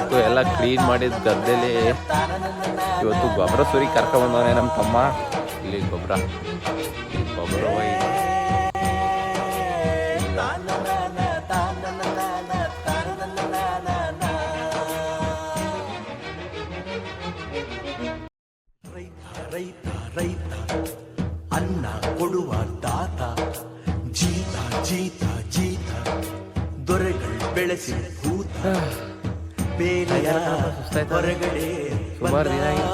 ಇವತ್ತು ಎಲ್ಲ ಕ್ಲೀನ್ ಮಾಡಿದ ಗದ್ದೆಲಿ ಇವತ್ತು ಗೊಬ್ಬರ ಸುರಿ ಕರ್ಕೊಂಬಂದವನೇ ನಮ್ಮ ತಮ್ಮ. ಇಲ್ಲಿ ಗೊಬ್ಬರ ರೈತ ರೈತ ಅನ್ನ ಕೊಡುವ ತಾತ, ಜೀತ ಜೀತ ಜೀತ ದೊರೆಗಳು ಬೆಳೆಸಿ ಭೂತ ಬೇಲೆಯ ಹೊರಗಡೆ ಸುಮಾರು ದಿನ ಆಗಿನ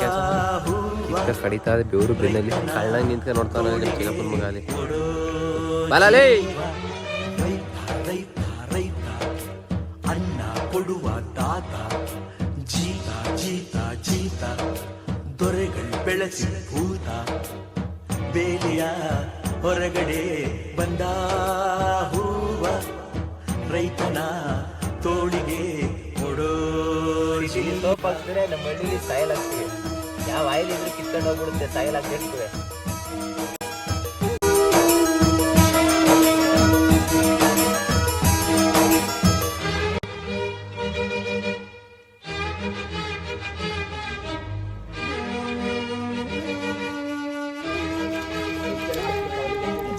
ಕೆಲಸ ಕಡಿತಾ ಇದೆ. ಬೆವರು ಬೆನ್ನಲ್ಲಿ ಕಳ್ಳಂಗೆ ನಿಂತ್ಕ ನೋಡ್ತಾನೆ ಚಿಕ್ಕಪ್ಪನ ಮಗ ಅಲ್ಲಿ ಬಾಲೇ. ರೈತ ರೈತ ರೈತ ಅನ್ನ ಕೊಡುವ ತಾತ, ಜೀತ ಜೀತ ಜೀತ ದೊರೆಗಳು ಬೆಳೆಸಿ ಭೂತ ಬೇಲಿಯ ಹೊರಗಡೆ ಬಂದ ಹೂವ, ರೈತನ ತೋಳಿಗೆ ಕೊಡೋರಿ. ಸೋಪ್ ಹಾಕಿದ್ರೆ ನಮ್ಮ ಹಳ್ಳಿಲಿ ಸಾಯಲ್ ಆಗ್ತೀವಿ. ಯಾವ ಆಯಿಲ್ ಇದ್ರೆ ಕಿತ್ಕೊಂಡು ಹೋಗ್ಬಿಡುತ್ತೆ, ಸಾಯಲ್ ಆಗ್ತಿರ್ತವೆ.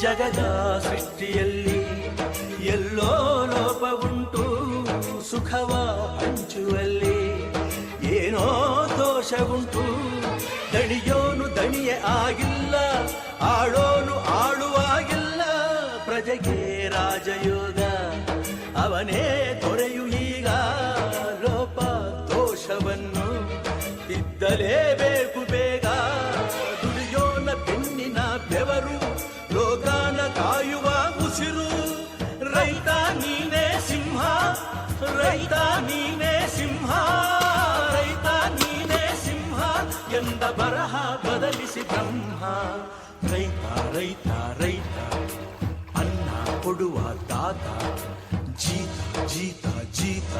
ಜಗದ ಸೃಷ್ಟಿಯಲ್ಲಿ ಎಲ್ಲೋ ಲೋಪ ಉಂಟು, ಸುಖವ ಹಂಚುವಲ್ಲಿ ಏನೋ ದೋಷ ಉಂಟು. ದಣಿಯೋನು ದಣಿಯೇ ಆಗಿಲ್ಲ, ಆಳೋನು ಆಳುವಾಗಿಲ್ಲ. ಪ್ರಜೆಗೆ ರಾಜಯೋಗ ಅವನೇ ದೊರೆಯು ಈಗ. ಲೋಪ ದೋಷವನ್ನು ತಿದ್ದಲೇಬೇಕು ಬೇಗ. ದುಡಿಯೋನ ಬೆನ್ನಿನ ಬೆವರು, ಲೋಕಾನ ಕಾಯುವ ಉಸಿರು. ರೈತ ನೀನೇ ಸಿಂಹ, ರೈತ ನೀನೇ ಸಿಂಹ, ರೈತ ನೀನೇ ಸಿಂಹ ಎಂದ ಬರಹ ಬದಲಿಸಿ ಬ್ರಹ್ಮ. ರೈತ ರೈತ ರೈತ ಅನ್ನ ಕೊಡುವ ತಾತ, ಜೀತ ಜೀತ ಜೀತ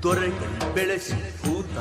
ದೊರೆಗಳು ಬೆಳೆಸಿ ಭೂತ